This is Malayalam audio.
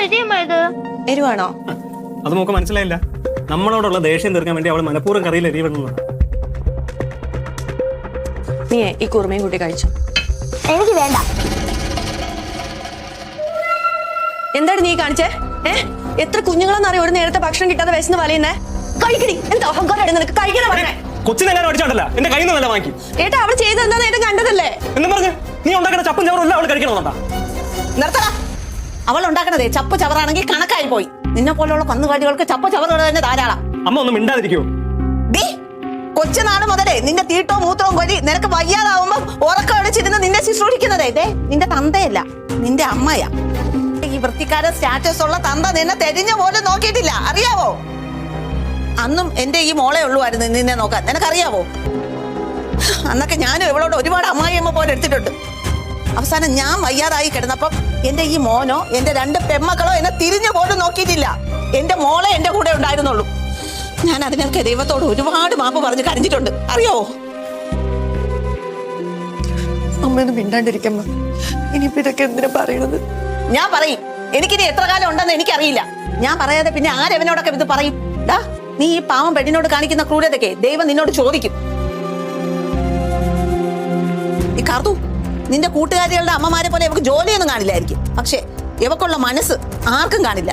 എരിവാണോ? അത് നമുക്ക് മനസ്സിലായില്ല. നമ്മളോടുള്ള ദേഷ്യം തീർക്കാൻ വേണ്ടി അവൾ മനഃപൂർവ്വം കറിയിൽ എരിവിടുന്നു. നീ ഈ കുറുമയും കൂട്ടി കഴിച്ചു. എനിക്ക് വേണ്ട. എന്താണ് നീ കാണിച്ചേ? എത്ര കുഞ്ഞുങ്ങളെന്നറിയോ ഒരു നേരത്തെ ഭക്ഷണം കിട്ടാതെ വിശന്ന് വലയുന്നേ? കഴിക്കടി. എന്താ അഹങ്കാരം നിനക്ക്? കഴിക്കണ പറഞ്ഞേ. കൊച്ചിനെങ്ങാനും അടിച്ചോണ്ടല്ല എന്റെ കയ്യിൽ നിന്ന് നല്ല വാങ്ങി. ഏട്ടാ അവൾ ചെയ്തെന്താ നേട്ടം കണ്ടതല്ലേ എന്ന് പറഞ്ഞ് നീ ഉണ്ടാക്കുന്ന ചപ്പും ചവറും അവൾ കഴിക്കണമെന്നുണ്ടാ? നിർത്തടാ. അവൾ ഉണ്ടാക്കണതേ ചപ്പ് ചവറാണെങ്കിൽ കണക്കായി പോയി. നിന്നെ പോലെയുള്ള കന്നുകാലികൾക്ക് ചപ്പ ചവറുകൾ തന്നെ ധാരാളം. അമ്മ ഒന്നും മിണ്ടാതിരിക്കോ? ഡി കൊച്ചുനാട് മുതലേ നിന്റെ തീട്ടവും മൂത്രവും കൊലി നിനക്ക് വയ്യാതാവുമ്പോ ഉറക്കം അടിച്ചിരുന്ന് നിന്നെ ശുശ്രൂഷിക്കുന്നതേ നിന്റെ തന്തയല്ല, നിന്റെ അമ്മയാ. ഈ വൃത്തിക്കാര സ്റ്റാറ്റസ് ഉള്ള തന്ത നിന്നെ തെരിഞ്ഞ പോലും നോക്കിയിട്ടില്ല, അറിയാവോ? അന്നും എന്റെ ഈ മോളെ ഉള്ളുവായിരുന്നു നിന്നെ നോക്കാൻ, നിനക്കറിയാവോ? അന്നൊക്കെ ഞാനും ഇവളോട് ഒരുപാട് അമ്മായിയമ്മ പോലെ എടുത്തിട്ടുണ്ട്. അവസാനം ഞാൻ വയ്യാതായി കിടന്നപ്പം എന്റെ ഈ മോനോ എന്റെ 2 പെമ്മക്കളോ എന്നെ തിരിഞ്ഞു പോലും നോക്കിയിട്ടില്ല. എന്റെ മോളെ എന്റെ കൂടെ ഉണ്ടായിരുന്നുള്ളൂ. ഞാൻ അതിനൊക്കെ ദൈവത്തോട് ഒരുപാട് മാപ്പ് പറഞ്ഞ് കരഞ്ഞിട്ടുണ്ട്, അറിയാവോ? അമ്മയൊന്നും മിണ്ടാണ്ടിരിക്കമ്മ. ഇനിയിപ്പോ ഇതൊക്കെ എന്തിനാ പറയണത്? ഞാൻ പറയും. എനിക്കിനി എത്ര കാലം ഉണ്ടെന്ന് എനിക്കറിയില്ല. ഞാൻ പറയാതെ പിന്നെ ആരെവനോടൊക്കെ ഇത് പറയും? ഡാ, നീ ഈ പാവം പെണ്ണിനോട് കാണിക്കുന്ന ക്രൂരതയ്ക്ക് ദൈവം നിന്നോട് ചോദിക്കും. ഈ കാർത്തു, നിന്റെ കൂട്ടുകാരികളുടെ അമ്മമാരെ പോലെ ഇവക്ക് ജോലിയൊന്നും കാണില്ലായിരിക്കും, പക്ഷെ ഇവക്കുള്ള മനസ്സ് ആർക്കും കാണില്ല.